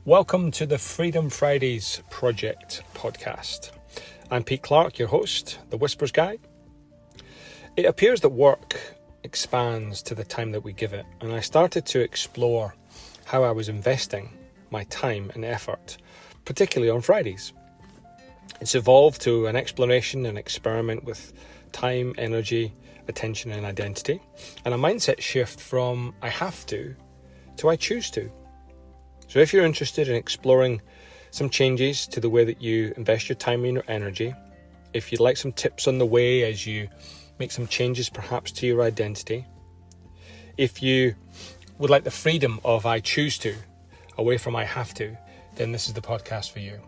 Welcome to the Freedom Fridays Project podcast. I'm Pete Clark, your host, the Whispers Guy. It appears that work expands to the time that we give it, and I started to explore how I was investing my time and effort, particularly on Fridays. It's evolved to an exploration and experiment with time, energy, attention and identity, and a mindset shift from I have to I choose to. So if you're interested in exploring some changes to the way that you invest your time and your energy, if you'd like some tips on the way as you make some changes perhaps to your identity, if you would like the freedom of I choose to away from I have to, then this is the podcast for you.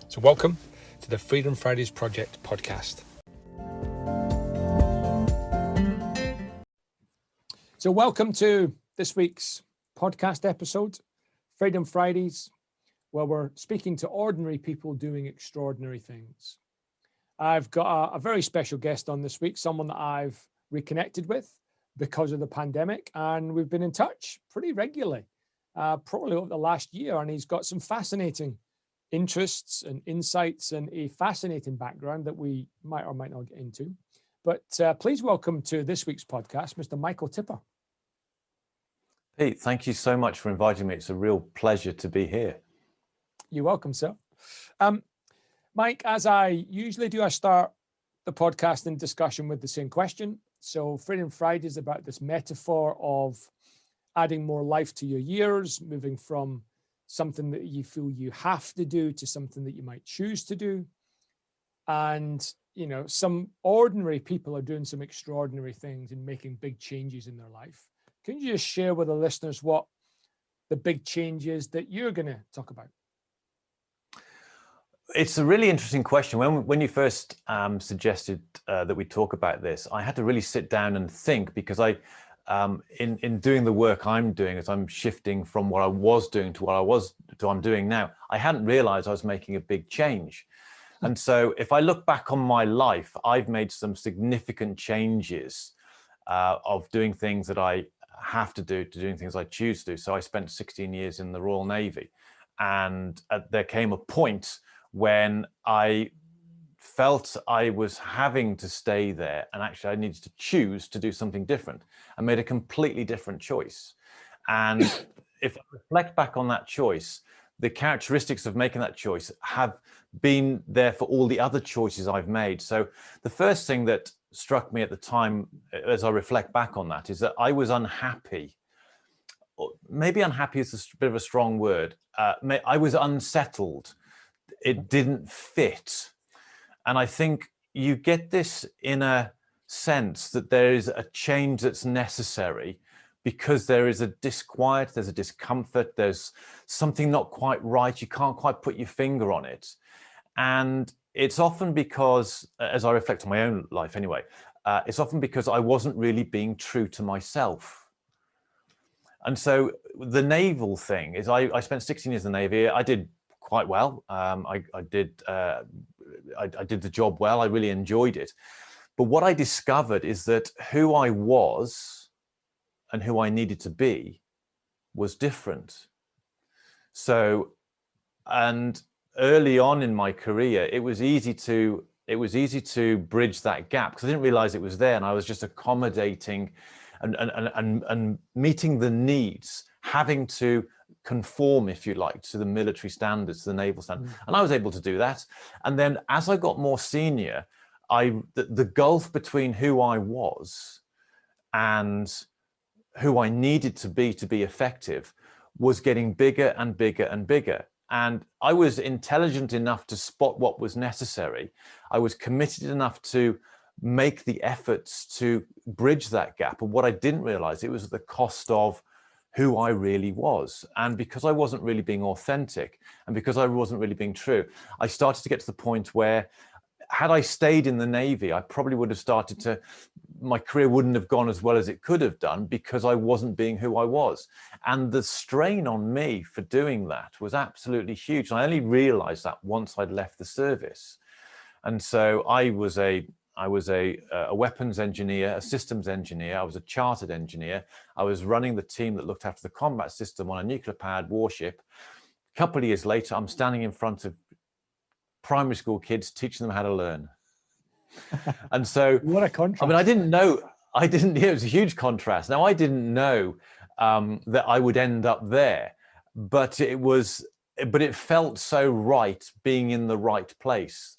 So welcome to the Freedom Fridays Project podcast. So welcome to this week's podcast episode, Freedom Fridays, where we're speaking to ordinary people doing extraordinary things. I've got a very special guest on this week, someone that I've reconnected with because of the pandemic, and we've been in touch pretty regularly, probably over the last year, and he's got some fascinating interests and insights and a fascinating background that we might or might not get into. But please welcome to this week's podcast, Mr. Michael Tipper. Pete, thank you so much for inviting me. It's a real pleasure to be here. You're welcome, sir. Mike, as I usually do, I start the podcast in discussion with the same question. So Freedom Friday is about this metaphor of adding more life to your years, moving from something that you feel you have to do to something that you might choose to do. And, you know, some ordinary people are doing some extraordinary things and making big changes in their life. Can you just share with the listeners what the big change is that you're going to talk about? It's a really interesting question. When you first suggested that we talk about this, I had to really sit down and think, because in doing the work I'm doing, as I'm shifting from what I was doing to what I'm doing now, I hadn't realized I was making a big change. And so if I look back on my life, I've made some significant changes of doing things that I have to do, to doing things I choose to do. So I spent 16 years in the Royal Navy, and there came a point when I felt I was having to stay there, and actually I needed to choose to do something different. I made a completely different choice. And if I reflect back on that choice, the characteristics of making that choice have been there for all the other choices I've made. So the first thing that struck me at the time, as I reflect back on that, is that I was unhappy. Maybe unhappy is a bit of a strong word. I was unsettled. It didn't fit. And I think you get this inner sense that there is a change that's necessary, because there is a disquiet, there's a discomfort, there's something not quite right. You can't quite put your finger on it. And it's often because, as I reflect on my own life anyway, it's often because I wasn't really being true to myself. And so the naval thing is, I spent 16 years in the Navy. I did quite well. I did the job well. I really enjoyed it. But what I discovered is that who I was and who I needed to be was different. So, and early on in my career, it was easy to bridge that gap, because I didn't realize it was there, and I was just accommodating and meeting the needs, having to conform, if you like, to the military standards, to the naval standards. And I was able to do that. And then as I got more senior, the gulf between who I was and who I needed to be effective was getting bigger and bigger and bigger. And I was intelligent enough to spot what was necessary. I was committed enough to make the efforts to bridge that gap. And what I didn't realize, it was at the cost of who I really was. And because I wasn't really being authentic, and because I wasn't really being true, I started to get to the point where, had I stayed in the Navy, I probably would have my career wouldn't have gone as well as it could have done, because I wasn't being who I was. And the strain on me for doing that was absolutely huge. And I only realized that once I'd left the service. And so I was a weapons engineer, a systems engineer. I was a chartered engineer. I was running the team that looked after the combat system on a nuclear-powered warship, A couple of years later, I'm standing in front of primary school kids, teaching them how to learn. And so, what a contrast. I mean, it was a huge contrast. Now, I didn't know that I would end up there, but it felt so right being in the right place.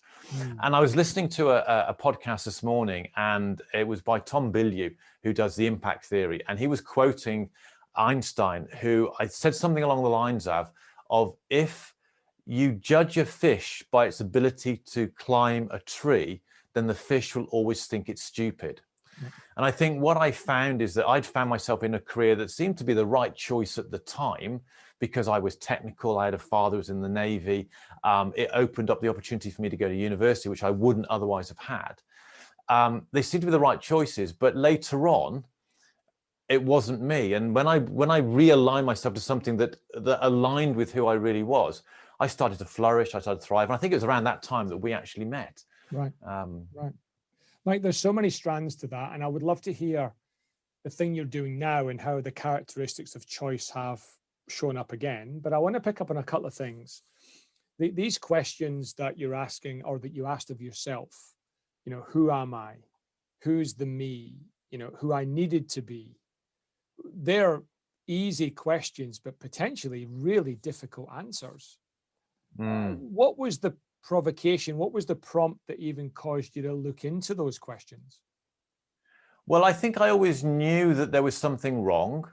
And I was listening to a podcast this morning, and it was by Tom Bilyeu, who does the impact theory. And he was quoting Einstein, who I said something along the lines of if you judge a fish by its ability to climb a tree, then the fish will always think it's stupid. And I think what I found is that I'd found myself in a career that seemed to be the right choice at the time, because I was technical. I had a father who was in the Navy. It opened up the opportunity for me to go to university, which I wouldn't otherwise have had. They seemed to be the right choices, but later on, it wasn't me. And when I realigned myself to something that aligned with who I really was, I started to flourish. I started to thrive. And I think it was around that time that we actually met. Right. Right. Mike, there's so many strands to that, and I would love to hear the thing you're doing now and how the characteristics of choice have shown up again. But I want to pick up on a couple of things. These questions that you're asking, or that you asked of yourself, who am I? Who's the me? Who I needed to be. They're easy questions, but potentially really difficult answers. What was the provocation? What was the prompt that even caused you to look into those questions? Well, I think I always knew that there was something wrong.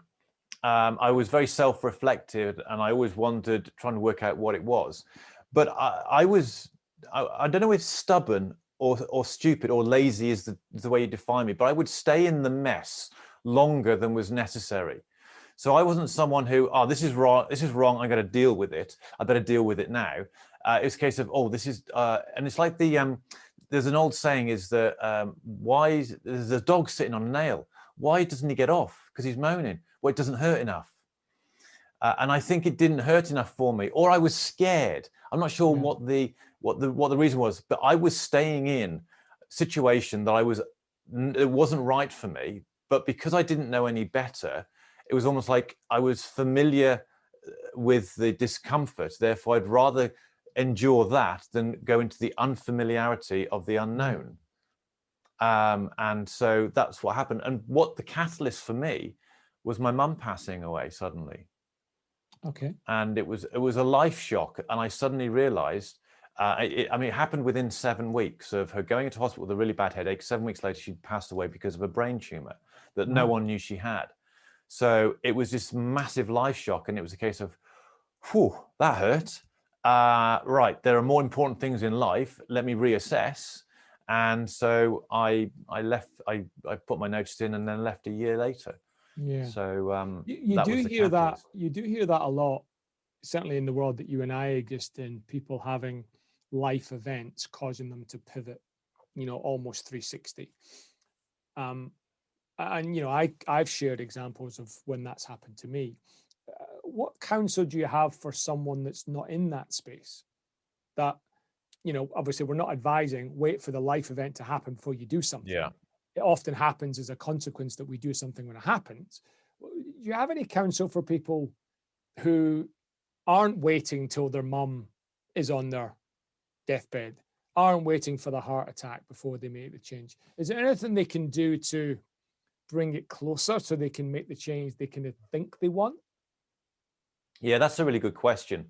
I was very self-reflective, and I always wondered, trying to work out what it was. But I don't know if stubborn or stupid or lazy is the way you define me, but I would stay in the mess longer than was necessary. So I wasn't someone who, this is wrong, I'm going to deal with it. I better deal with it now. It's a case of, this is, and it's like there's an old saying is that there's a dog sitting on a nail. Why doesn't he get off? Because he's moaning. Well, it doesn't hurt enough. And I think it didn't hurt enough for me, or I was scared. I'm not sure what the reason was, but I was staying in a situation that it wasn't right for me. But because I didn't know any better, it was almost like I was familiar with the discomfort. Therefore, I'd rather endure that than go into the unfamiliarity of the unknown. And so that's what happened. And what the catalyst for me was my mum passing away suddenly. Okay. And it was a life shock. And I suddenly realized, it happened within 7 weeks of her going into hospital with a really bad headache. 7 weeks later, she'd passed away because of a brain tumor that no one knew she had. So it was this massive life shock. And it was a case of, whew, that hurt. Right, there are more important things in life. Let me reassess. And so I left. I put my notice in and then left a year later. Yeah. So you do hear that. You do hear that a lot, certainly in the world that you and I exist in. People having life events causing them to pivot, almost 360. And I've shared examples of when that's happened to me. What counsel do you have for someone that's not in that space? That, obviously we're not advising wait for the life event to happen before you do something. Yeah. It often happens as a consequence that we do something when it happens. Do you have any counsel for people who aren't waiting till their mum is on their deathbed, aren't waiting for the heart attack before they make the change? Is there anything they can do to bring it closer so they can make the change they kind of think they want? Yeah, that's a really good question.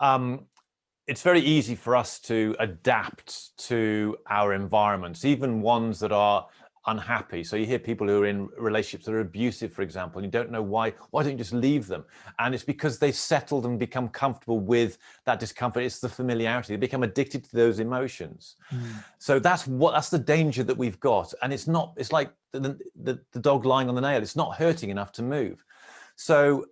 It's very easy for us to adapt to our environments, even ones that are unhappy. So you hear people who are in relationships that are abusive, for example, and you don't know why. Why don't you just leave them? And it's because they've settled and become comfortable with that discomfort. It's the familiarity. They become addicted to those emotions. So that's the danger that we've got. And it's like the dog lying on the nail. It's not hurting enough to move. So,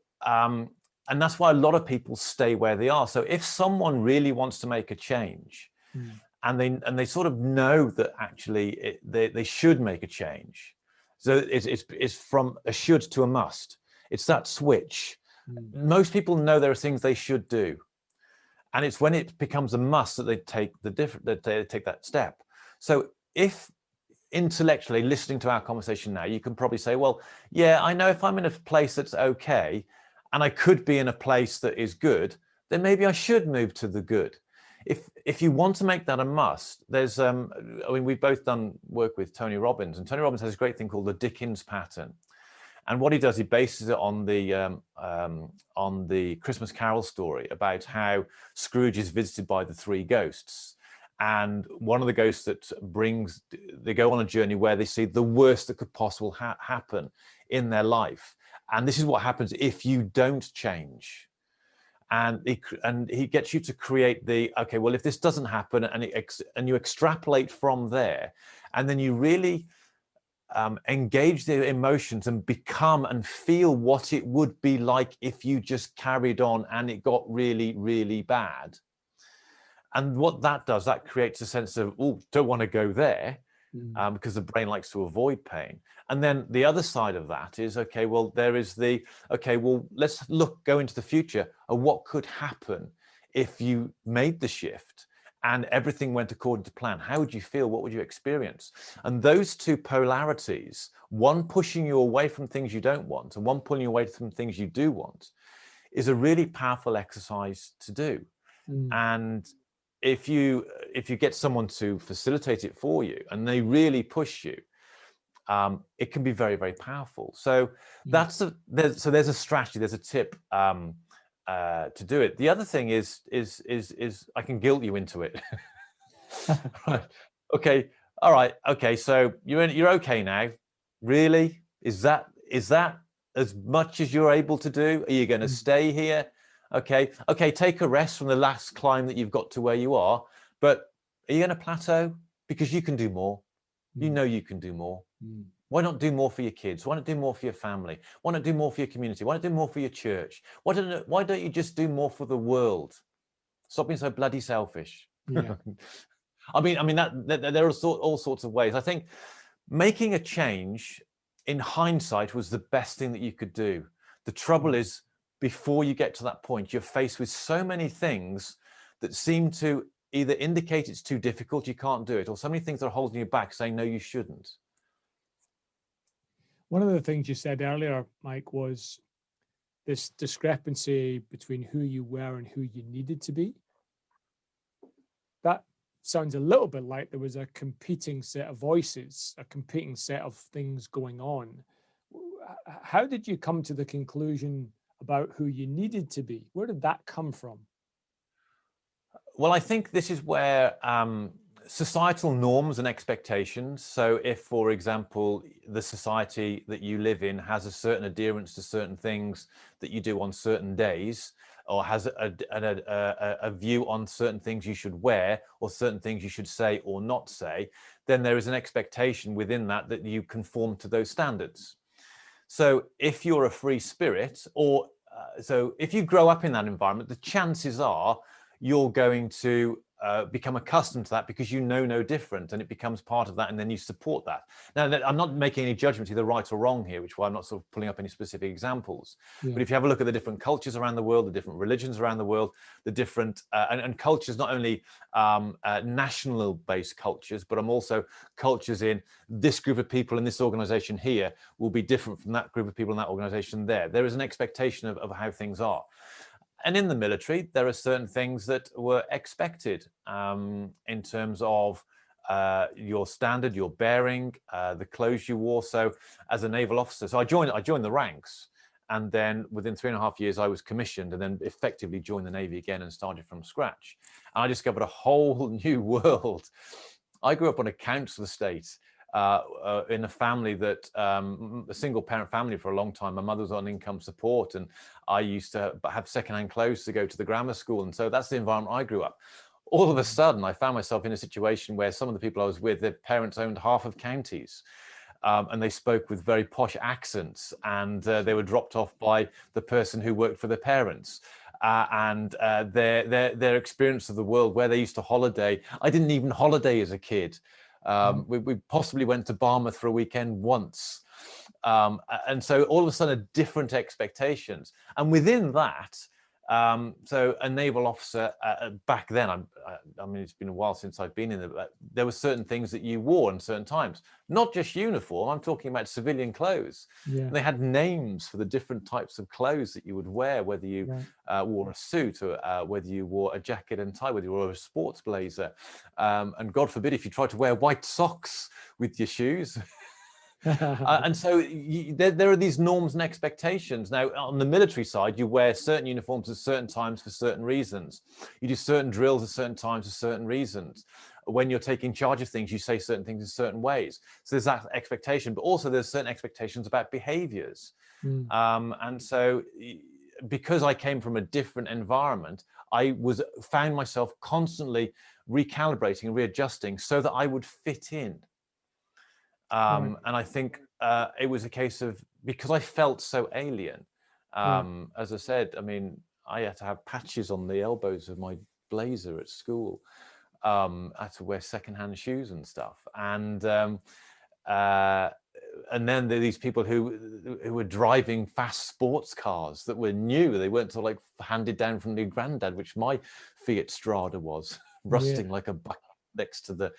and that's why a lot of people stay where they are. So if someone really wants to make a change, and they sort of know that actually they should make a change, so it's from a should to a must. It's that switch. Most people know there are things they should do, and it's when it becomes a must that they take that step. So if intellectually listening to our conversation now, you can probably say, well, yeah, I know if I'm in a place that's okay, and I could be in a place that is good, then maybe I should move to the good. If you want to make that a must, there's I mean, we've both done work with Tony Robbins, and Tony Robbins has a great thing called the Dickens pattern. And what he does, he bases it on the Christmas Carol story about how Scrooge is visited by the three ghosts. And one of the ghosts that they go on a journey where they see the worst that could possibly happen in their life. And this is what happens if you don't change. And he gets you to create okay, well, if this doesn't happen, and you extrapolate from there, and then you really engage the emotions and become and feel what it would be like if you just carried on and it got really, really bad. And what that does, that creates a sense of, oh, don't want to go there, because the brain likes to avoid pain. And then the other side of that is, okay, well, okay, well, let's go into the future of what could happen if you made the shift and everything went according to plan. How would you feel? What would you experience? And those two polarities, one pushing you away from things you don't want and one pulling you away from things you do want, is a really powerful exercise to do. And if you get someone to facilitate it for you and they really push you, it can be very, very powerful. So there's a strategy, there's a tip to do it. The other thing is I can guilt you into it. Right. Okay. All right. Okay. So you're okay now. Really? Is that as much as you're able to do? Are you going to stay here? Okay. Okay. Take a rest from the last climb that you've got to where you are. But are you going to plateau? Because you can do more. You know you can do more. Why not do more for your kids? Why not do more for your family? Why not do more for your community? Why not do more for your church? Why don't you just do more for the world? Stop being so bloody selfish. Yeah. I mean that there are all sorts of ways. I think making a change in hindsight was the best thing that you could do. The trouble is, before you get to that point, you're faced with so many things that seem to either indicate it's too difficult, you can't do it, or so many things that are holding you back saying, no, you shouldn't. One of the things you said earlier, Mike, was this discrepancy between who you were and who you needed to be. That sounds a little bit like there was a competing set of voices, a competing set of things going on. How did you come to the conclusion about who you needed to be? Where did that come from? Well, I think this is where societal norms and expectations. So if, for example, the society that you live in has a certain adherence to certain things that you do on certain days, or has a view on certain things you should wear or certain things you should say or not say, then there is an expectation within that you conform to those standards. So if you're a free spirit, or so if you grow up in that environment, the chances are you're going to become accustomed to that because you know no different, and it becomes part of that, and then you support that. Now, I'm not making any judgment either right or wrong here, which is why I'm not sort of pulling up any specific examples. Yeah. But if you have a look at the different cultures around the world, the different religions around the world, the different and cultures, not only national-based cultures, but also cultures in this group of people in this organization here will be different from that group of people in that organization there. There is an expectation of how things are. And in the military, there are certain things that were expected in terms of your standard, your bearing, the clothes you wore. So as a naval officer, so I joined the ranks, and then within 3.5 years, I was commissioned, and then effectively joined the Navy again and started from scratch. And I discovered a whole new world. I grew up on a council estate. In a family that a single parent family for a long time. My mother was on income support, and I used to have secondhand clothes to go to the grammar school, and so that's the environment I grew up. All of a sudden, I found myself in a situation where some of the people I was with, their parents owned half of counties, and they spoke with very posh accents, and they were dropped off by the person who worked for their parents. And their experience of the world, where they used to holiday. I didn't even holiday as a kid. We possibly went to Barmouth for a weekend once. And so all of a sudden, different expectations. And within that, So a naval officer back then, I mean, it's been a while since I've been in it, but there were certain things that you wore in certain times, not just uniform. I'm talking about civilian clothes. Yeah. And they had names for the different types of clothes that you would wear, whether you wore a suit or whether you wore a jacket and tie, whether you wore a sports blazer. And God forbid if you tried to wear white socks with your shoes. And so there are these norms and expectations. Now, on the military side, you wear certain uniforms at certain times for certain reasons. You do certain drills at certain times for certain reasons. When you're taking charge of things, you say certain things in certain ways. So there's that expectation, but also there's certain expectations about behaviors. And so because I came from a different environment, I found myself constantly recalibrating and readjusting so that I would fit in. And I think it was a case of, because I felt so alien, as I said, I mean, I had to have patches on the elbows of my blazer at school. I had to wear secondhand shoes and stuff. And then there are these people who were driving fast sports cars that were new. They weren't sort of like handed down from their granddad, which my Fiat Strada was, rusting like a bucket next to the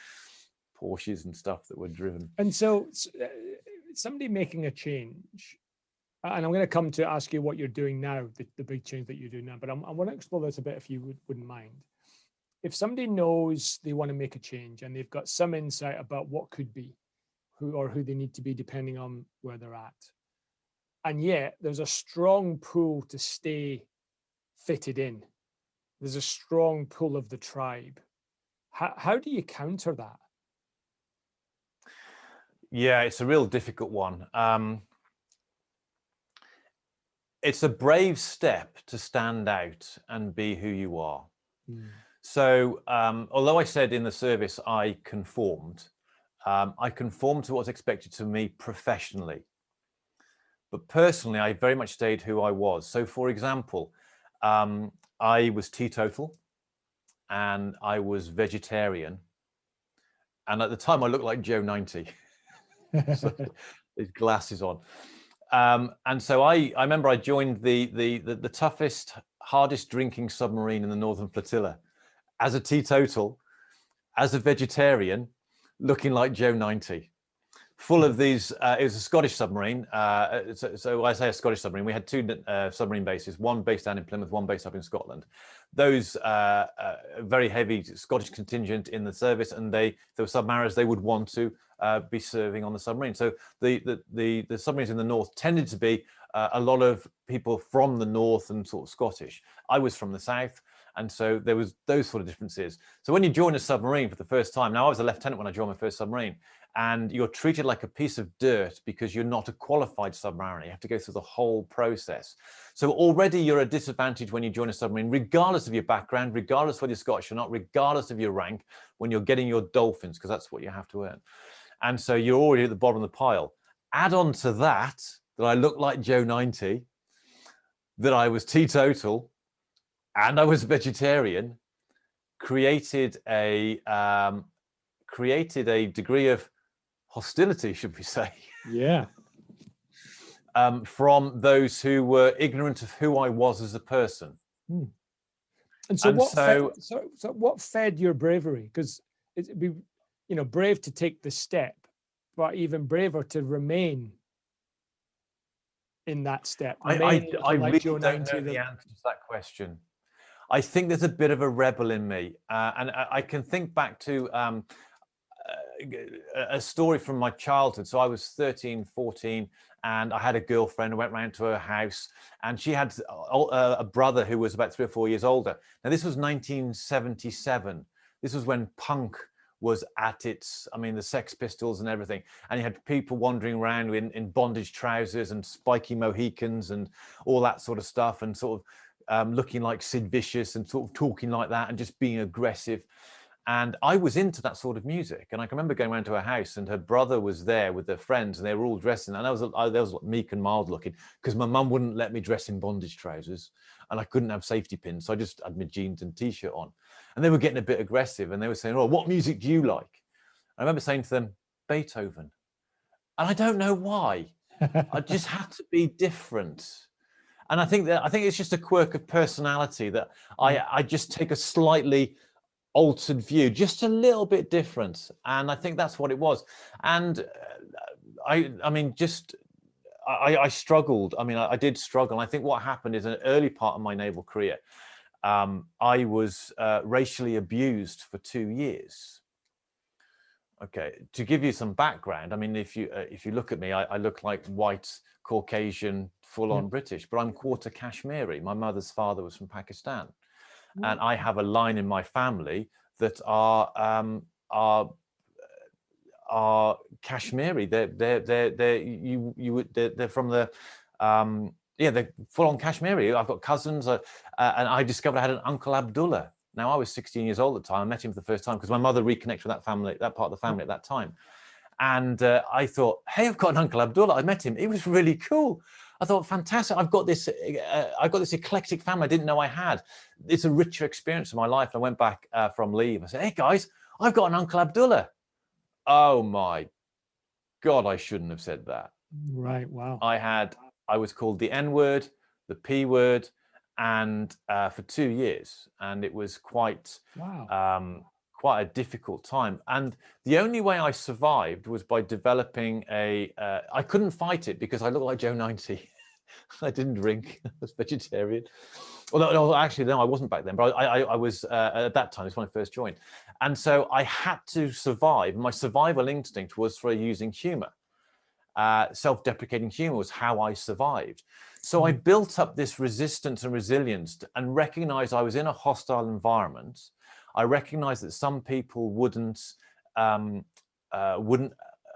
Porsches and stuff that were driven. And so somebody making a change, and I'm going to come to ask you what you're doing now, the big change that you do now, but I want to explore this a bit if you wouldn't mind. If somebody knows they want to make a change and they've got some insight about what could be, who they need to be depending on where they're at, and yet there's a strong pull to stay fitted in, there's a strong pull of the tribe, how do you counter that? Yeah, it's a real difficult one. It's a brave step to stand out and be who you are. So although I said in the service I conformed to what was expected to me professionally. But personally, I very much stayed who I was. So for example, I was teetotal and I was vegetarian. And at the time I looked like Joe 90. So, these glasses on. And so I remember I joined the toughest, hardest drinking submarine in the Northern Flotilla as a teetotal, as a vegetarian, looking like Joe 90. Full of these, it was a Scottish submarine. So I say a Scottish submarine, we had two submarine bases, one based down in Plymouth, one based up in Scotland. Those very heavy Scottish contingent in the service, and there were submariners they would want to be serving on the submarine. So the submarines in the north tended to be a lot of people from the north and sort of Scottish. I was from the south. And so there was those sort of differences. So when you join a submarine for the first time, now I was a lieutenant when I joined my first submarine, and you're treated like a piece of dirt because you're not a qualified submariner. You have to go through the whole process. So already you're at a disadvantage when you join a submarine, regardless of your background, regardless of whether you're Scottish or not, regardless of your rank, when you're getting your dolphins, because that's what you have to earn. And so you're already at the bottom of the pile. Add on to that I look like Joe 90, that I was teetotal, and I was vegetarian, created a degree of hostility, should we say? Yeah. From those who were ignorant of who I was as a person. And so, what fed your bravery? Because it'd be, brave to take the step, but even braver to remain in that step. I really don't know the answer to that question. I think there's a bit of a rebel in me. And I can think back to a story from my childhood. So I was 13, 14, and I had a girlfriend. I went round to her house, and she had a brother who was about 3 or 4 years older. Now, this was 1977. This was when punk was at its, the Sex Pistols and everything. And you had people wandering around in bondage trousers and spiky Mohicans and all that sort of stuff, and sort of looking like Sid Vicious and sort of talking like that and just being aggressive. And I was into that sort of music. And I can remember going around to her house, and her brother was there with their friends, and they were all dressed in, and I was meek and mild looking, because my mum wouldn't let me dress in bondage trousers, and I couldn't have safety pins. So I just had my jeans and t-shirt on. And they were getting a bit aggressive, and they were saying, "Oh, what music do you like?" I remember saying to them, "Beethoven." And I don't know why. I just had to be different. And I think it's just a quirk of personality that I just take a slightly altered view, just a little bit different. And I think that's what it was. And I mean, just I struggled. I mean, I did struggle. And I think what happened is, an early part of my naval career, I was racially abused for 2 years. Okay, to give you some background, I mean, if you look at me, I look like white, Caucasian, full-on British, but I'm quarter Kashmiri. My mother's father was from Pakistan, and I have a line in my family that are Kashmiri. They're from the they're full-on Kashmiri. I've got cousins, and I discovered I had an uncle Abdullah. Now, I was 16 years old at the time. I met him for the first time because my mother reconnected with that family, that part of the family at that time. And I thought, hey, I've got an uncle Abdullah. I met him. He was really cool. I thought, fantastic. I've got this eclectic family I didn't know I had. It's a richer experience of my life. I went back from leave. I said, hey, guys, I've got an uncle Abdullah. Oh, my God, I shouldn't have said that. Right. Wow. I was called the N word, the P word, and for 2 years, and it was quite a difficult time. And the only way I survived was by developing I couldn't fight it because I looked like Joe 90. I didn't drink. I was vegetarian. Well, no, actually, no, I wasn't back then, but I was at that time. It's when I first joined, and so I had to survive. My survival instinct was for using humor. Self-deprecating humor was how I survived. So I built up this resistance and resilience, and recognized I was in a hostile environment. I recognized that some people wouldn't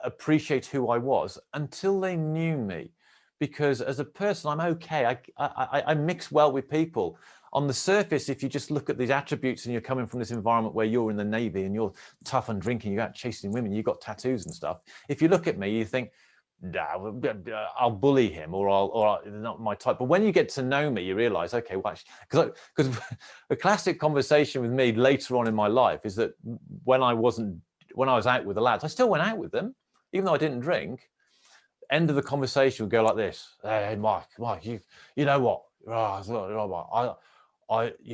appreciate who I was until they knew me, because as a person, I'm okay. I mix well with people. On the surface, if you just look at these attributes and you're coming from this environment where you're in the Navy and you're tough and drinking, you're out chasing women, you've got tattoos and stuff. If you look at me, you think, nah, I'll bully him, or not my type. But when you get to know me, you realize, okay, well, because a classic conversation with me later on in my life is that when I was out with the lads, I still went out with them, even though I didn't drink. End of the conversation would go like this: hey, Mike, you know what? You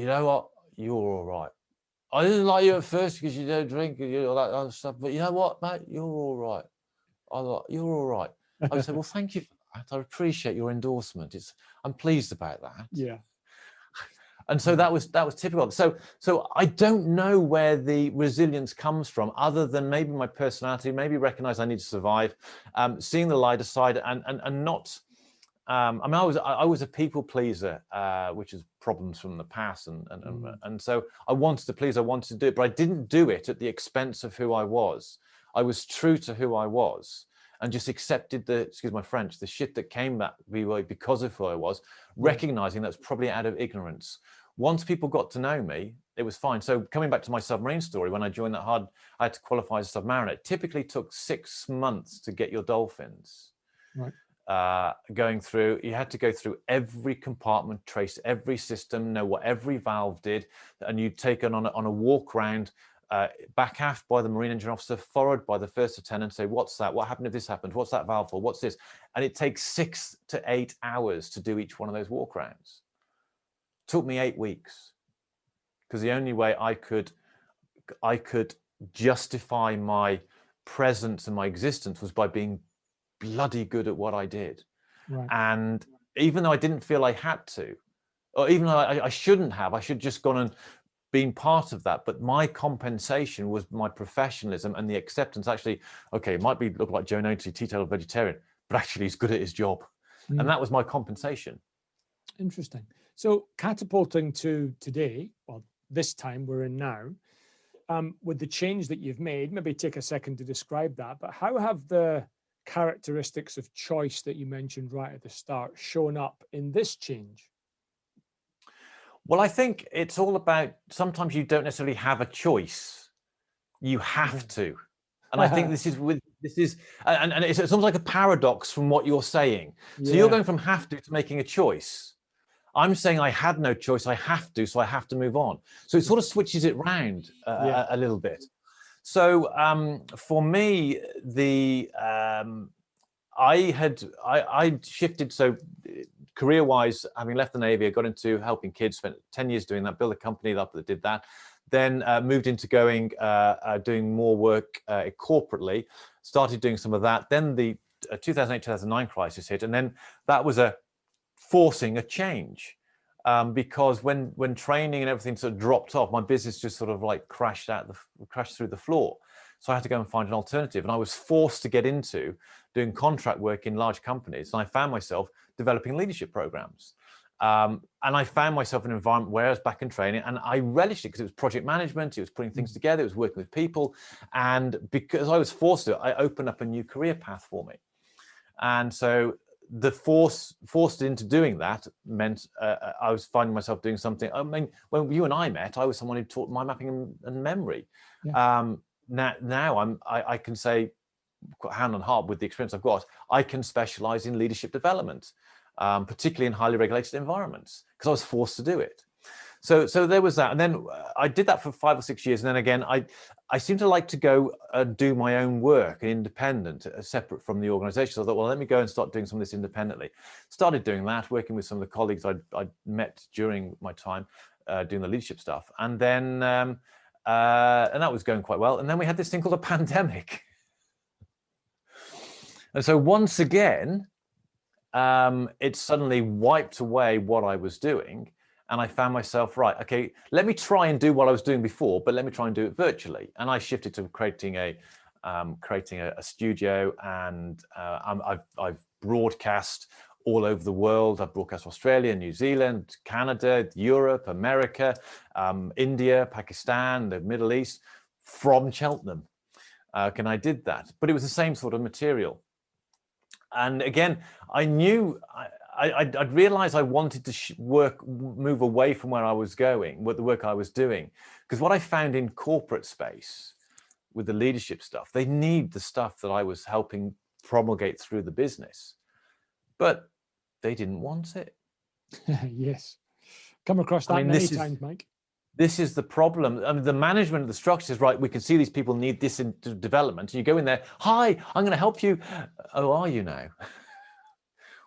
know what? You're all right. I didn't like you at first because you don't drink and all that other stuff, but you know what, mate? You're all right. You're all right. I would say, well, thank you for that. I appreciate your endorsement. I'm pleased about that. Yeah. And so that was typical. So I don't know where the resilience comes from, other than maybe my personality, maybe recognize I need to survive, seeing the lighter side, and not. I mean, I was a people pleaser, which is problems from the past, and so I wanted to please, I wanted to do it, but I didn't do it at the expense of who I was. I was true to who I was, and just accepted excuse my French, the shit that came that way because of who I was, recognizing that's probably out of ignorance. Once people got to know me, it was fine. So coming back to my submarine story, when I joined that hard, I had to qualify as a submariner. It typically took 6 months to get your dolphins. Right. Going through, you had to go through every compartment, trace every system, know what every valve did, and you'd taken on a walk round, back aft by the marine engine officer, forward by the first lieutenant, say, what's that? What happened if this happened? What's that valve for? What's this? And it takes 6 to 8 hours to do each one of those walk rounds. Took me 8 weeks, because the only way I could justify my presence and my existence was by being bloody good at what I did. Right. And even though I didn't feel I had to, or even though I shouldn't have, I should just gone and been part of that. But my compensation was my professionalism and the acceptance. Actually, okay, it might look like Joe Noty, teetotal vegetarian, but actually he's good at his job. And that was my compensation. Interesting. So catapulting to today, well, this time we're in now, with the change that you've made, maybe take a second to describe that, but how have the characteristics of choice that you mentioned right at the start shown up in this change? Well, I think it's all about, sometimes you don't necessarily have a choice. You have to. And I think this is, and it's almost like a paradox from what you're saying. So you're going from have to making a choice. I'm saying I had no choice, I have to, so I have to move on. So it sort of switches it round a little bit. So for me, I shifted. So career-wise, having left the Navy, I got into helping kids, spent 10 years doing that, built a company that did that, then moved into doing more work corporately, started doing some of that. Then the 2008-2009 crisis hit, and then that was forcing a change. Because when training and everything sort of dropped off, my business just sort of like crashed through the floor. So I had to go and find an alternative, and I was forced to get into doing contract work in large companies. And I found myself developing leadership programs. And I found myself in an environment where I was back in training, and I relished it because it was project management, it was putting things together, it was working with people. And because I was forced to, I opened up a new career path for me. And so the forced into doing that meant I was finding myself doing something. I mean, when you and I met, I was someone who taught mind mapping and memory. Yeah. Now I can say, hand on heart, with the experience I've got, I can specialize in leadership development, particularly in highly regulated environments, because I was forced to do it. So there was that, and then I did that for 5 or 6 years, and then again I seem to like to go do my own work, independent, separate from the organization. So I thought, well, let me go and start doing some of this independently. Started doing that, working with some of the colleagues I'd met during my time doing the leadership stuff, and then and that was going quite well. And then we had this thing called a pandemic, and so once again, it suddenly wiped away what I was doing. And I found myself, right, okay, let me try and do what I was doing before, but let me try and do it virtually. And I shifted to creating a studio, and I've broadcast all over the world. I've broadcast Australia, New Zealand, Canada, Europe, America, India, Pakistan, the Middle East, from Cheltenham. And I did that, but it was the same sort of material. And again, I knew I'd realized I wanted to move away from where I was going, the work I was doing, because what I found in corporate space with the leadership stuff, they need the stuff that I was helping promulgate through the business, but they didn't want it. Yes, come across that many times, Mike. This is the problem. I mean, the management of the structure is right. We can see these people need this in development. And you go in there, hi, I'm going to help you. Oh, are you now?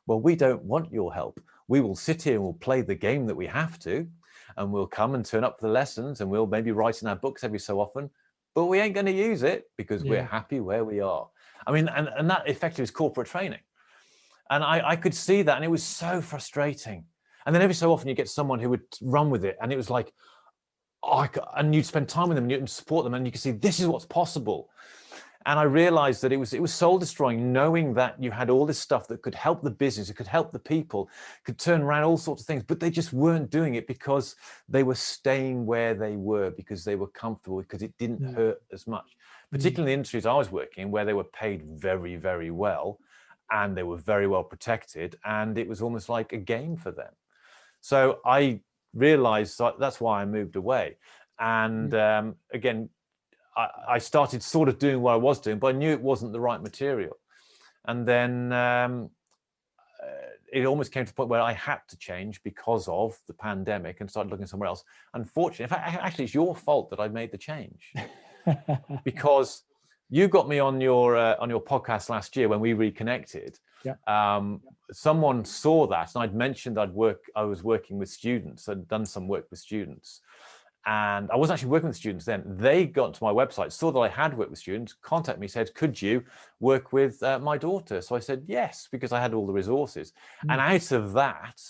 Well, we don't want your help. We will sit here and we'll play the game that we have to, and we'll come and turn up for the lessons, and we'll maybe write in our books every so often, but we ain't going to use it because we're happy where we are. I mean, and that effectively is corporate training. And I could see that, and it was so frustrating. And then every so often you get someone who would run with it, and it was like, and you'd spend time with them and you'd support them, and you could see this is what's possible. And I realized that it was soul destroying, knowing that you had all this stuff that could help the business, it could help the people, could turn around all sorts of things, but they just weren't doing it because they were staying where they were, because they were comfortable, because it didn't hurt as much. Particularly in the industries I was working in, where they were paid very, very well, and they were very well protected, and it was almost like a game for them. So I realized that's why I moved away. And again, I started sort of doing what I was doing, but I knew it wasn't the right material. And then it almost came to a point where I had to change because of the pandemic, and started looking somewhere else. Unfortunately, in fact, actually, it's your fault that I made the change because you got me on your podcast last year when we reconnected. Yeah. Someone saw that, and I'd mentioned I was working with students. I'd done some work with students. And I wasn't actually working with students then. They got to my website, saw that I had worked with students, contacted me, said, could you work with my daughter? So I said, yes, because I had all the resources. And out of that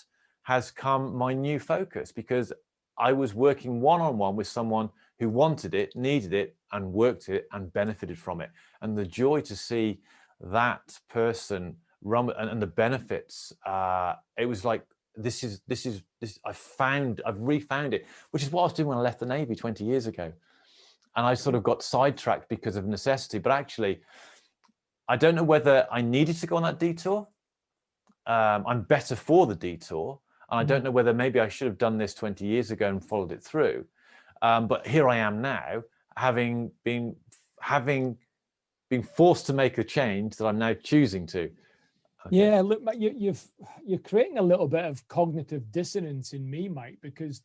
has come my new focus, because I was working one-on-one with someone who wanted it, needed it, and worked it and benefited from it. And the joy to see that person run and the benefits, it was like, this I've refound it, which is what I was doing when I left the Navy 20 years ago. And I sort of got sidetracked because of necessity, but actually, I don't know whether I needed to go on that detour. I'm better for the detour. And I don't know whether maybe I should have done this 20 years ago and followed it through. But here I am now, having been forced to make a change that I'm now choosing to. Okay. Yeah, look, you're creating a little bit of cognitive dissonance in me, Mike, because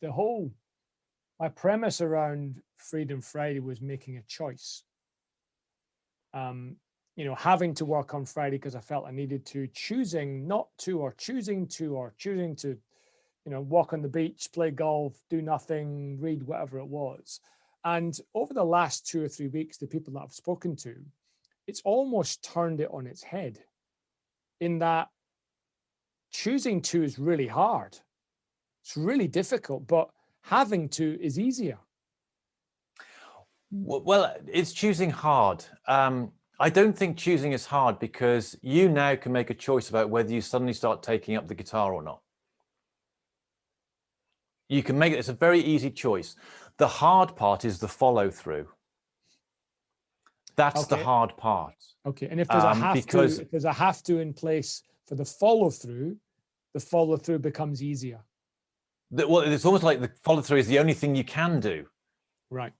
my premise around Freedom Friday was making a choice. having to work on Friday because I felt I needed to, choosing not to, or choosing to, walk on the beach, play golf, do nothing, read, whatever it was. And over the last 2 or 3 weeks, the people that I've spoken to, it's almost turned it on its head, in that choosing to is really hard. It's really difficult, but having to is easier. Well, it's choosing hard. I don't think choosing is hard, because you now can make a choice about whether you suddenly start taking up the guitar or not. You can make it. It's a very easy choice. The hard part is the follow through. That's the hard part. Okay. And if there's if there's a have to in place for the follow through becomes easier. Well, it's almost like the follow through is the only thing you can do. Right.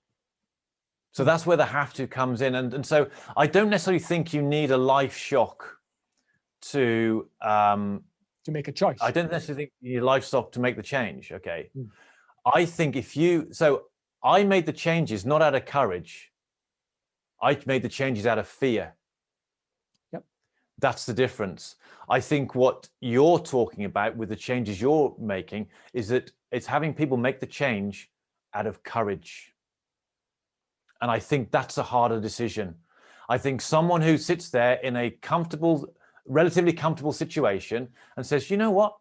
So that's where the have to comes in. And so I don't necessarily think you need a life shock to make a choice. I don't necessarily think you need a life shock to make the change. Okay. I think I made the changes not out of courage. I made the changes out of fear. Yep. That's the difference. I think what you're talking about with the changes you're making is that it's having people make the change out of courage. And I think that's a harder decision. I think someone who sits there in a relatively comfortable situation and says, you know what?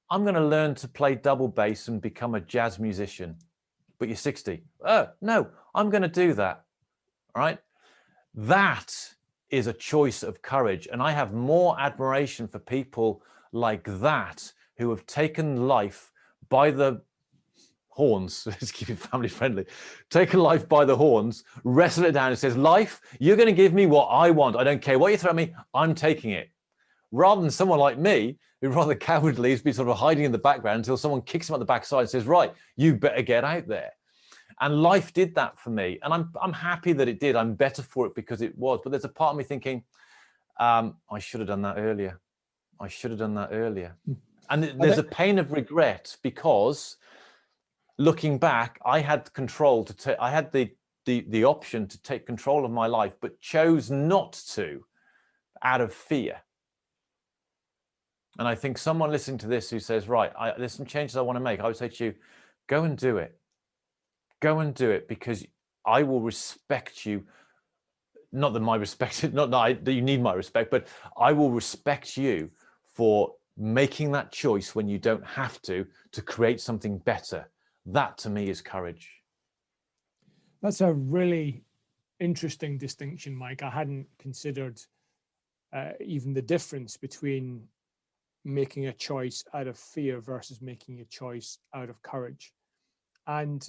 I'm going to learn to play double bass and become a jazz musician. But you're 60. Oh, no, I'm going to do that. All right. That is a choice of courage. And I have more admiration for people like that, who have taken life by the horns. Let's keep it family friendly. Taken life by the horns, wrestle it down and says, life, you're going to give me what I want. I don't care what you throw at me. I'm taking it. Rather than someone like me, who rather cowardly has been sort of hiding in the background until someone kicks him on the backside and says, right, you better get out there. And life did that for me. And I'm happy that it did. I'm better for it because it was. But there's a part of me thinking, I should have done that earlier. I should have done that earlier. And there's a pain of regret, because looking back, I had control I had the option to take control of my life, but chose not to out of fear. And I think someone listening to this who says, right, there's some changes I want to make, I would say to you, go and do it. Go and do it, because I will respect you. Not that you need my respect, but I will respect you for making that choice when you don't have to create something better. That to me is courage. That's a really interesting distinction, Mike. I hadn't considered even the difference between making a choice out of fear versus making a choice out of courage. And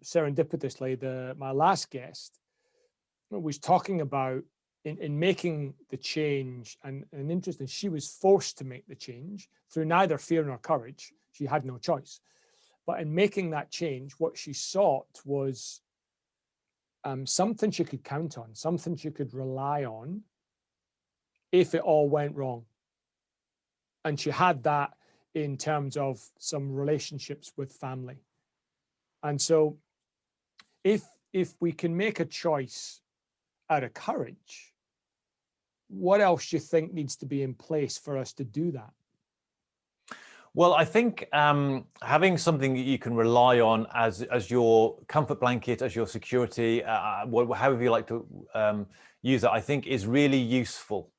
serendipitously, my last guest was talking about in making the change, and interesting, she was forced to make the change through neither fear nor courage. She had no choice. But in making that change, what she sought was something she could count on, something she could rely on if it all went wrong. And she had that in terms of some relationships with family. And so if we can make a choice out of courage, what else do you think needs to be in place for us to do that? Well, I think having something that you can rely on as your comfort blanket, as your security, however you like to use it, I think is really useful.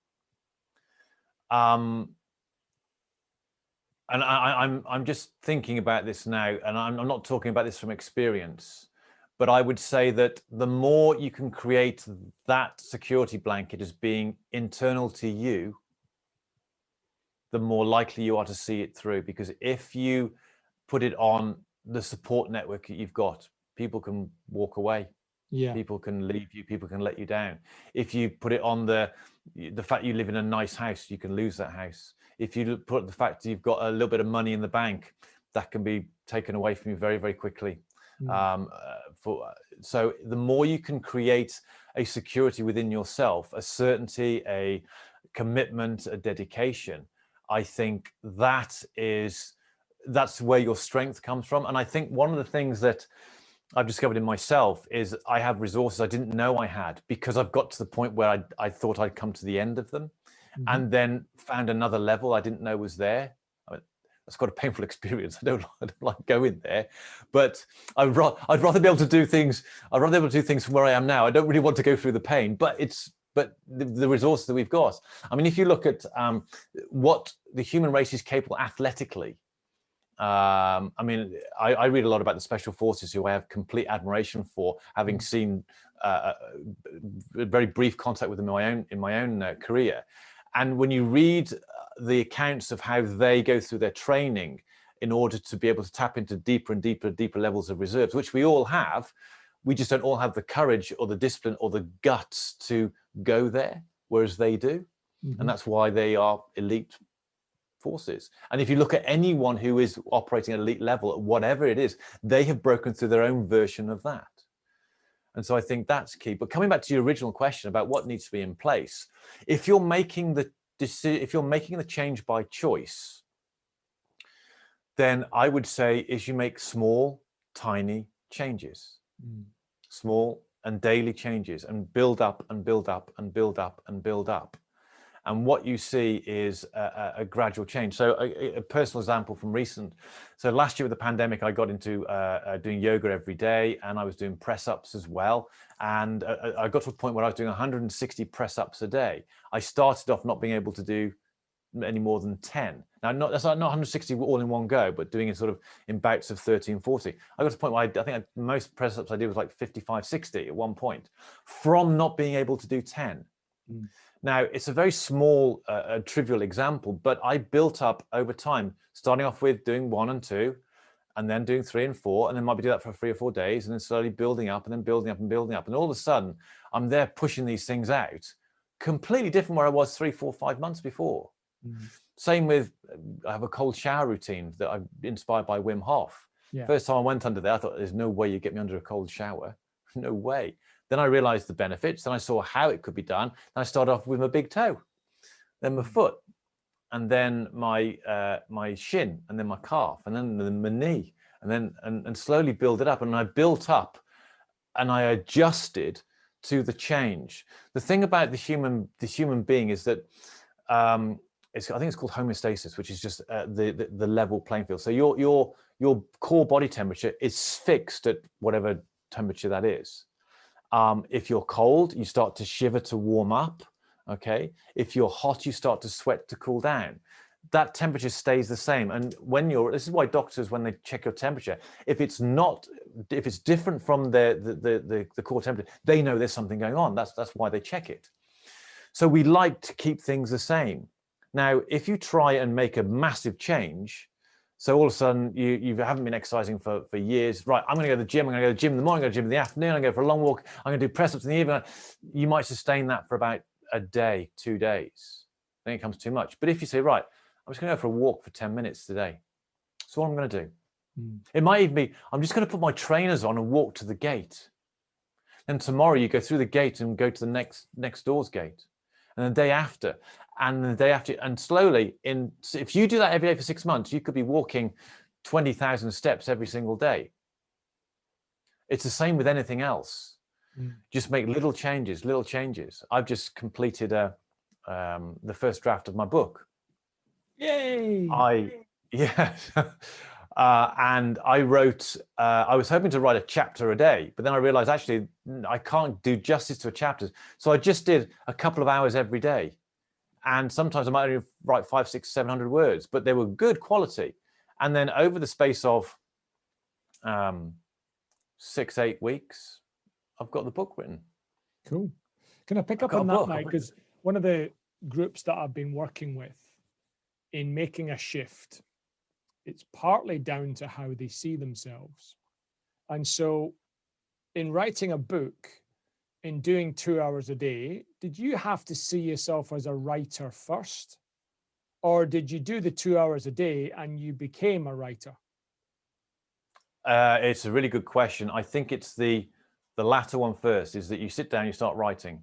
And I'm just thinking about this now, and I'm not talking about this from experience, but I would say that the more you can create that security blanket as being internal to you, the more likely you are to see it through. Because if you put it on the support network that you've got, people can walk away. Yeah. People can leave you, people can let you down. If you put it on the fact you live in a nice house, you can lose that house. If you put the fact you've got a little bit of money in the bank, that can be taken away from you very, very quickly. So the more you can create a security within yourself, a certainty, a commitment, a dedication, I think that's where your strength comes from. And I think one of the things that I've discovered in myself is I have resources I didn't know I had, because I've got to the point where I thought I'd come to the end of them, and then found another level I didn't know was there. I mean, that's quite a painful experience. I don't like going there, but I'd rather be able to do things. I'd rather be able to do things from where I am now. I don't really want to go through the pain, but the resources that we've got. I mean, if you look at what the human race is capable athletically, I mean, I read a lot about the special forces, who I have complete admiration for, having seen a very brief contact with them in my own career. And when you read the accounts of how they go through their training in order to be able to tap into deeper and deeper levels of reserves, which we all have, we just don't all have the courage or the discipline or the guts to go there, whereas they do. And that's why they are elite forces. And if you look at anyone who is operating at elite level, at whatever it is, they have broken through their own version of that. And so I think that's key. But coming back to your original question about what needs to be in place, if you're making the change by choice, then I would say is you make small, tiny changes, small and daily changes, and build up and build up and build up and build up. And what you see is a gradual change. So a personal example from recent. So last year with the pandemic, I got into doing yoga every day, and I was doing press ups as well. And I got to a point where I was doing 160 press ups a day. I started off not being able to do any more than 10. Now, that's not 160 all in one go, but doing it sort of in bouts of 30 and 40. I got to a point where I think most press ups I did was like 55, 60 at one point, from not being able to do 10. Now, it's a very small, trivial example, but I built up over time, starting off with doing 1 and 2, and then doing 3 and 4, and then might be doing that for 3 or 4 days, and then slowly building up, and then building up and building up. And all of a sudden, I'm there pushing these things out, completely different where I was 3, 4, 5 months before. Same with, I have a cold shower routine that I'm inspired by Wim Hof. First time I went under there, I thought, there's no way you get me under a cold shower. No way. Then I realized the benefits, then I saw how it could be done. And I started off with my big toe, then my foot, and then my shin, and then my calf, and then my knee, and then and slowly build it up. And I built up and I adjusted to the change. The thing about the human being is that I think it's called homeostasis, which is just the level playing field. So your core body temperature is fixed at whatever temperature that is. If you're cold, you start to shiver to warm up, okay? If you're hot, you start to sweat to cool down. That temperature stays the same. And this is why doctors, when they check your temperature, if it's different from the core temperature, they know there's something going on. That's why they check it. So we like to keep things the same. Now, if you try and make a massive change, so all of a sudden you haven't been exercising for years. Right, I'm going to go to the gym. I'm going to go to the gym in the morning, I'm going to the gym in the afternoon, I'm going to go for a long walk, I'm going to do press ups in the evening. You might sustain that for about a day, 2 days. Then it becomes too much. But if you say, right, I'm just going to go for a walk for 10 minutes today. So what I'm going to do. It might even be, I'm just going to put my trainers on and walk to the gate. Then tomorrow you go through the gate and go to the next door's gate. And the day after, and the day after, and slowly, if you do that every day for 6 months, you could be walking 20,000 steps every single day. It's the same with anything else. Just make little changes. I've just completed the first draft of my book. Yay! And I wrote, I was hoping to write a chapter a day, but then I realized actually I can't do justice to a chapter. So I just did a couple of hours every day. And sometimes I might only write 500, 600, 700 words, but they were good quality. And then over the space of 6, 8 weeks, I've got the book written. Cool. Can I pick up on that, Mike? Because one of the groups that I've been working with in making a shift, it's partly down to how they see themselves. And so in writing a book, in doing 2 hours a day, did you have to see yourself as a writer first? Or did you do the 2 hours a day and you became a writer? It's a really good question. I think it's the latter one first, is that you sit down, you start writing.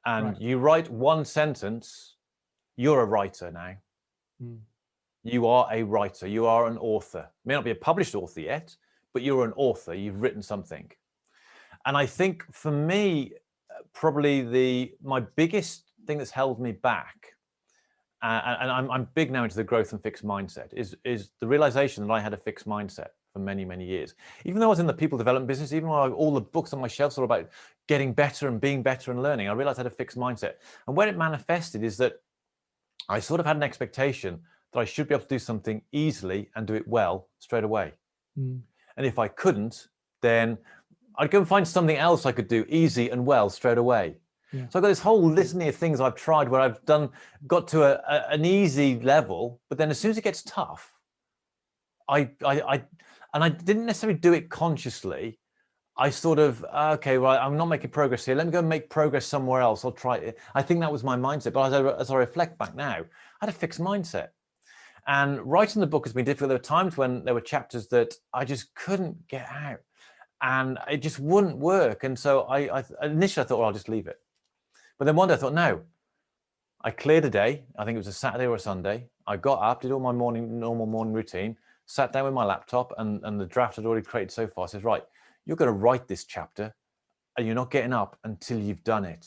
And you write one sentence, you're a writer now. You are a writer, you are an author. May not be a published author yet, but you're an author, you've written something. And I think for me, probably my biggest thing that's held me back, and I'm big now into the growth and fixed mindset, is the realization that I had a fixed mindset for many, many years. Even though I was in the people development business, even though all the books on my shelves are about getting better and being better and learning, I realized I had a fixed mindset. And where it manifested is that I sort of had an expectation that I should be able to do something easily and do it well straight away. And if I couldn't, then I'd go and find something else I could do easy and well straight away. Yeah. So I've got this whole litany of things I've tried where I've got to an easy level, but then as soon as it gets tough, and I didn't necessarily do it consciously. I sort of, okay, well, I'm not making progress here. Let me go and make progress somewhere else. I'll try it. I think that was my mindset. But as I reflect back now, I had a fixed mindset. And writing the book has been difficult. There were times when there were chapters that I just couldn't get out and it just wouldn't work. And so I initially I thought, well, I'll just leave it. But then one day I thought, no, I cleared a day. I think it was a Saturday or a Sunday. I got up, did all my normal morning routine, sat down with my laptop and the draft had already created so far. I said, right, you're going to write this chapter and you're not getting up until you've done it.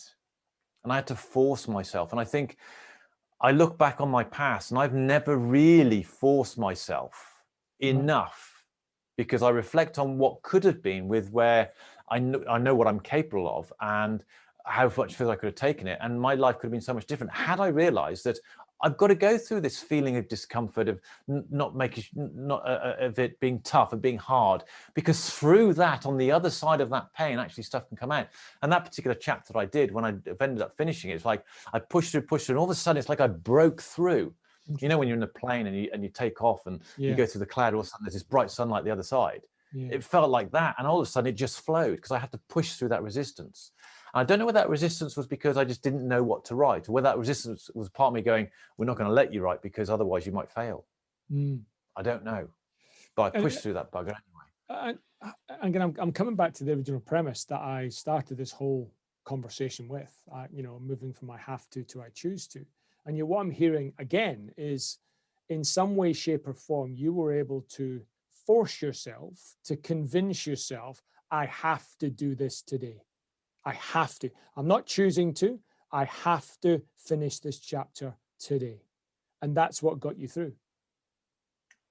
And I had to force myself. And I think I look back on my past and I've never really forced myself enough, because I reflect on what could have been with where I know what I'm capable of and how much further I could have taken it. And my life could have been so much different had I realized that I've got to go through this feeling of discomfort, of of it being tough and being hard, because through that, on the other side of that pain, actually stuff can come out. And that particular chapter that I did, when I ended up finishing it, it's like I pushed through, and all of a sudden it's like I broke through. You know, when you're in a plane and you take off and you go through the cloud, all of a sudden there's this bright sunlight the other side. It felt like that, and all of a sudden it just flowed because I had to push through that resistance. I don't know whether that resistance was because I just didn't know what to write, or whether that resistance was part of me going, we're not going to let you write because otherwise you might fail. I don't know. But I pushed through that bugger anyway. And I'm coming back to the original premise that I started this whole conversation with, moving from I have to I choose to. And what I'm hearing again is, in some way, shape or form, you were able to force yourself to convince yourself, I have to do this today. I have to. I'm not choosing to. I have to finish this chapter today. And that's what got you through.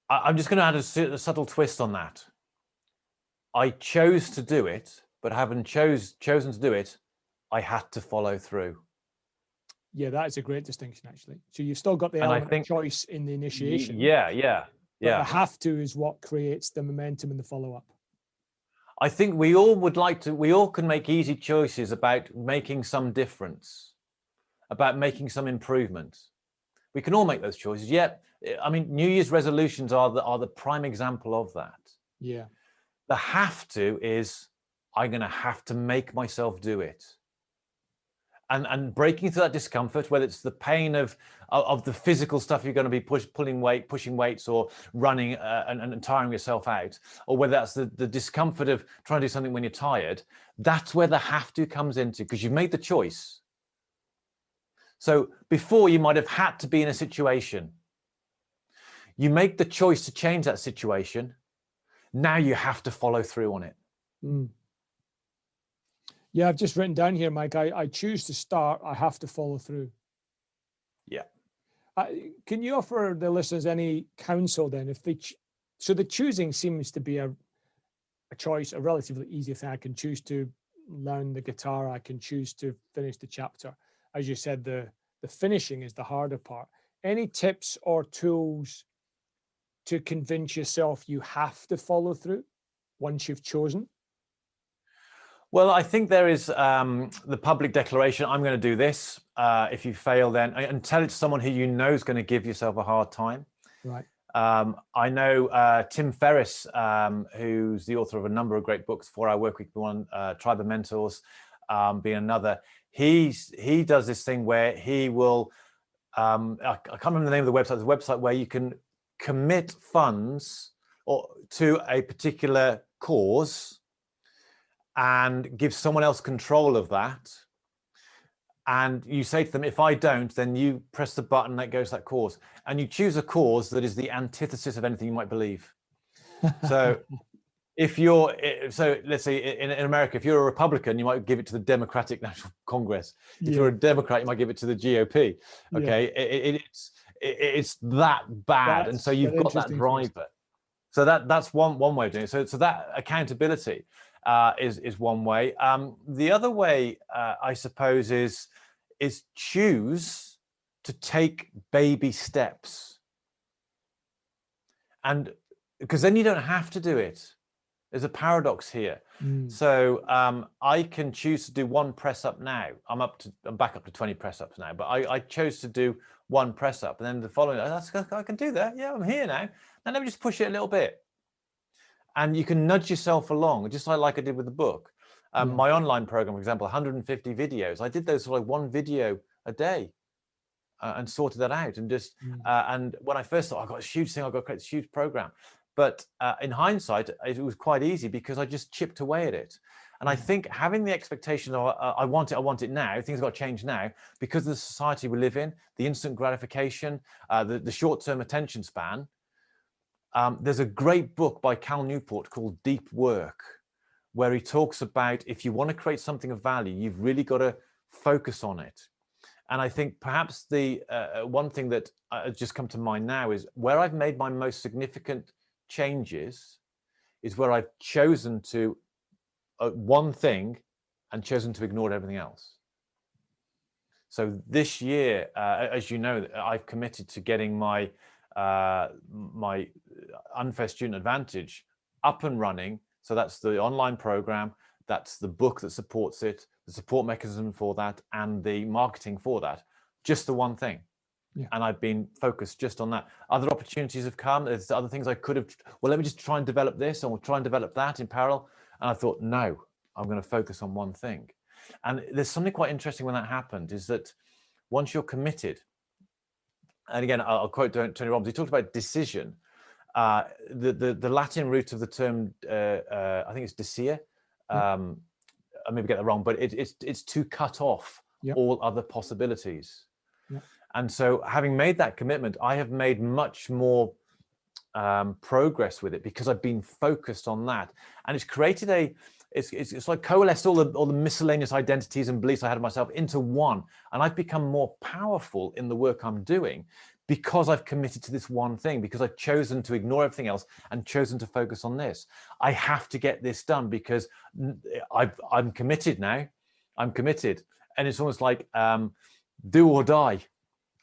I'm just going to add a subtle twist on that. I chose to do it, but having chosen to do it, I had to follow through. Yeah, that is a great distinction, actually. So you've still got the element of choice in the initiation. Yeah. The have to is what creates the momentum and the follow-up. I think we all can make easy choices about making some difference, about making some improvement. We can all make those choices. Yeah, I mean, New Year's resolutions are the prime example of that. Yeah. The have to is, I'm going to have to make myself do it. And breaking through that discomfort, whether it's the pain of the physical stuff you're going to be pushing weights or running and tiring yourself out, or whether that's the discomfort of trying to do something when you're tired, that's where the have to comes into, because you've made the choice. So before, you might have had to be in a situation. You make the choice to change that situation. Now you have to follow through on it. Yeah, I've just written down here, Mike, I choose to start, I have to follow through. Yeah. Can you offer the listeners any counsel then? So the choosing seems to be a choice, a relatively easy thing. I can choose to learn the guitar, I can choose to finish the chapter. As you said, the finishing is the harder part. Any tips or tools to convince yourself you have to follow through once you've chosen? Well, I think there is the public declaration, I'm going to do this. If you fail, then, and tell it to someone who you know is going to give yourself a hard time. Right. I know Tim Ferriss, who's the author of a number of great books, 4 Hour Workweek, one, Tribe of Mentors being another. He does this thing where he will, I can't remember the name of the website, there's a website where you can commit funds to a particular cause and give someone else control of that. And you say to them, if I don't, then you press the button that goes to that cause. And you choose a cause that is the antithesis of anything you might believe. So if you're, so let's say in America, if you're a Republican, you might give it to the Democratic National Congress. If you're a Democrat, you might give it to the GOP. Okay, it's that bad, and so you've got that driver. So that's one way of doing it. So that accountability is one way. The other way, I suppose, is choose to take baby steps, and because then you don't have to do it. There's a paradox here. So I can choose to do one press up now. I'm back up to 20 press ups now, but I chose to do one press up, and then the following, I can do that. Yeah, I'm here now. Now let me just push it a little bit. And you can nudge yourself along, just like I did with the book. My online program, for example, 150 videos. I did those like one video a day and sorted that out. And just and when I first thought, I've got this huge thing, I've got to create this huge program. But in hindsight, it was quite easy because I just chipped away at it. And I think having the expectation of I want it now, things got to change now because of the society we live in, the instant gratification, the short-term attention span. There's a great book by Cal Newport called Deep Work, where he talks about if you want to create something of value, you've really got to focus on it. And I think perhaps the one thing that has just come to mind now is where I've made my most significant changes is where I've chosen to one thing and chosen to ignore everything else. So this year, as you know, I've committed to getting my Unfair Student Advantage up and running. So that's the online program, that's the book that supports it, the support mechanism for that, and the marketing for that. Just the one thing. And I've been focused just on that. Other opportunities have come. There's other things I could have, well, let me just try and develop this, and we'll try and develop that in parallel. And I thought, no, I'm going to focus on one thing. And there's something quite interesting when that happened, is that once you're committed, and again, I'll quote Tony Robbins, he talked about decision. The Latin root of the term, I think it's desire. I maybe get that wrong, but it's to cut off all other possibilities. And so having made that commitment, I have made much more progress with it because I've been focused on that. And it's created it's like coalesced all the miscellaneous identities and beliefs I had of myself into one. And I've become more powerful in the work I'm doing because I've committed to this one thing, because I've chosen to ignore everything else and chosen to focus on this. I have to get this done because I'm committed now. I'm committed. And it's almost like do or die.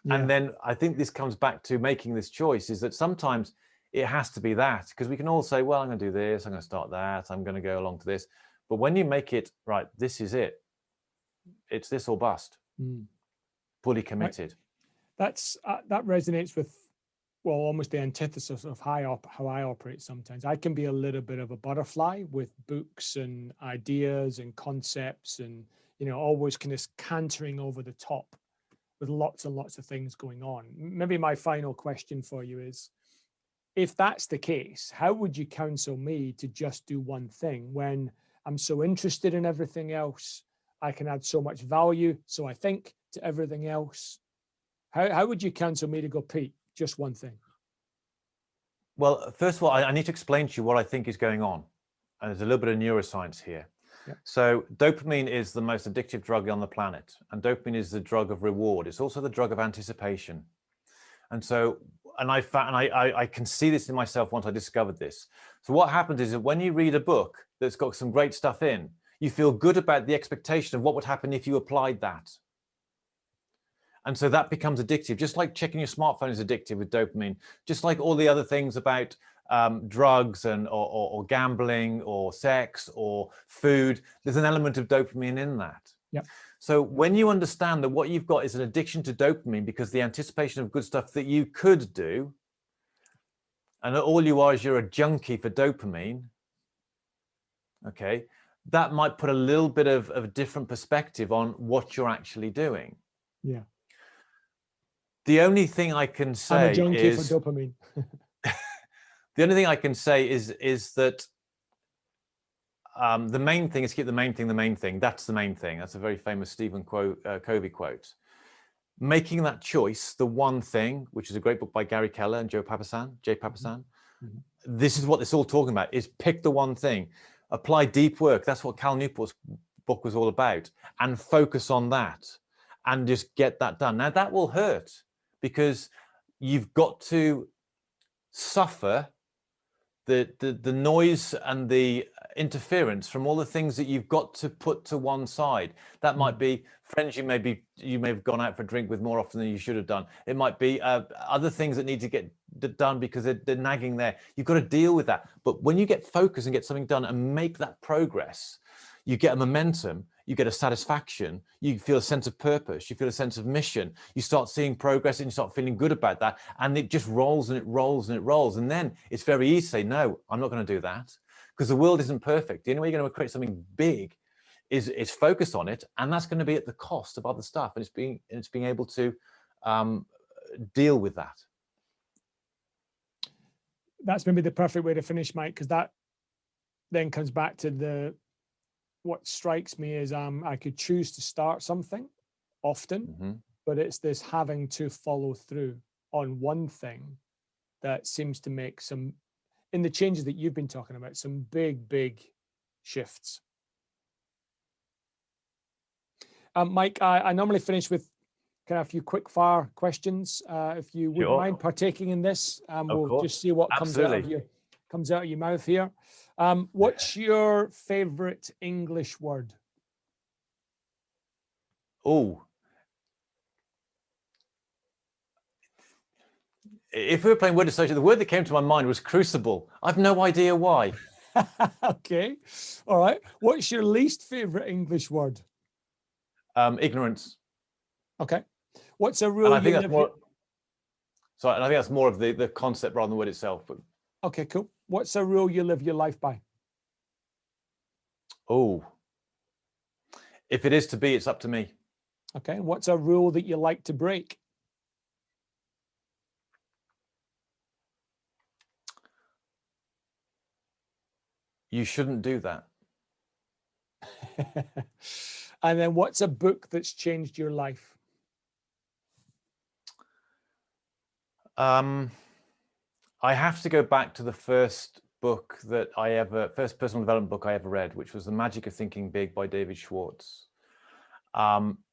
And then I think this comes back to making this choice, is that sometimes it has to be that, because we can all say, well, I'm going to do this, I'm going to start that, I'm going to go along to this. But when you make it, right, this is it. It's this or bust. Fully committed. That resonates with, well, almost the antithesis of how I operate sometimes. I can be a little bit of a butterfly with books and ideas and concepts and, always kind of cantering over the top with lots and lots of things going on. Maybe my final question for you is, if that's the case, how would you counsel me to just do one thing when I'm so interested in everything else? I can add so much value, so I think, to everything else. How would you counsel me to go, Pete, just one thing? Well, first of all, I need to explain to you what I think is going on. And there's a little bit of neuroscience here. So dopamine is the most addictive drug on the planet, and dopamine is the drug of reward. It's also the drug of anticipation. And so, I can see this in myself once I discovered this. So what happens is that when you read a book that's got some great stuff in, you feel good about the expectation of what would happen if you applied that. And so that becomes addictive, just like checking your smartphone is addictive with dopamine, just like all the other things about drugs and or gambling or sex or food. There's an element of dopamine in that. So when you understand that what you've got is an addiction to dopamine because the anticipation of good stuff that you could do, and all you are is you're a junkie for dopamine, okay, that might put a little bit of a different perspective on what you're actually doing. The only thing I can say I'm a junkie for dopamine. The only thing I can say is that the main thing is keep the main thing the main thing. That's the main thing. That's a very famous Stephen Covey quote. Making that choice, the one thing, which is a great book by Gary Keller and Jay Papasan, This is what it's all talking about, is pick the one thing, apply deep work. That's what Cal Newport's book was all about, and focus on that and just get that done. Now that will hurt because you've got to suffer the noise and the interference from all the things that you've got to put to one side. That might be friends you may have gone out for a drink with more often than you should have done. It might be other things that need to get done because they're nagging there. You've got to deal with that. But when you get focused and get something done and make that progress, you get a momentum, you get a satisfaction, you feel a sense of purpose, you feel a sense of mission, you start seeing progress and you start feeling good about that. And it just rolls and it rolls and it rolls. And then it's very easy to say, no, I'm not going to do that, because the world isn't perfect. The only way you're going to create something big is focus on it. And that's going to be at the cost of other stuff. And it's being able to deal with that. That's maybe the perfect way to finish, Mike, because that then comes back to what strikes me is I could choose to start something often, but it's this having to follow through on one thing that seems to make some, in the changes that you've been talking about, some big shifts. Mike, I normally finish with kind of a few quick fire questions. If you wouldn't mind partaking in this, we'll just see what comes out of your mouth here. What's your favorite English word? Oh, if we were playing word association, the word that came to my mind was crucible. I've no idea why. Okay, all right. What's your least favorite English word? Ignorance. Okay. What's a rule? And I think that's more. Sorry, and I think that's more of the concept rather than the word itself. But okay, cool. What's a rule you live your life by? Oh, if it is to be, it's up to me. Okay. What's a rule that you like to break? You shouldn't do that. And then what's a book that's changed your life? I have to go back to the first personal development book I ever read, which was The Magic of Thinking Big by David Schwartz.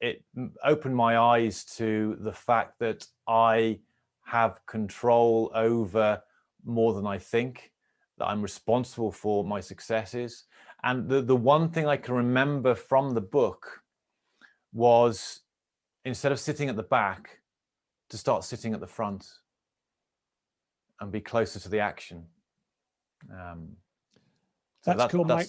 It opened my eyes to the fact that I have control over more than I think, that I'm responsible for my successes. And the one thing I can remember from the book was, instead of sitting at the back, to start sitting at the front and be closer to the action. That's cool, Mike.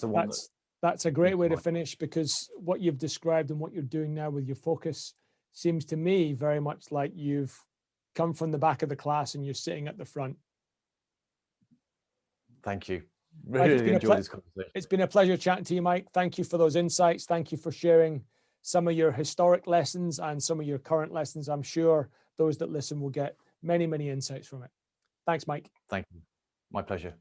That's a great way to finish, because what you've described and what you're doing now with your focus seems to me very much like you've come from the back of the class and you're sitting at the front. Thank you. Really enjoyed this conversation. It's been a pleasure chatting to you, Mike. Thank you for those insights. Thank you for sharing some of your historic lessons and some of your current lessons. I'm sure those that listen will get many insights from it. Thanks, Mike. Thank you. My pleasure.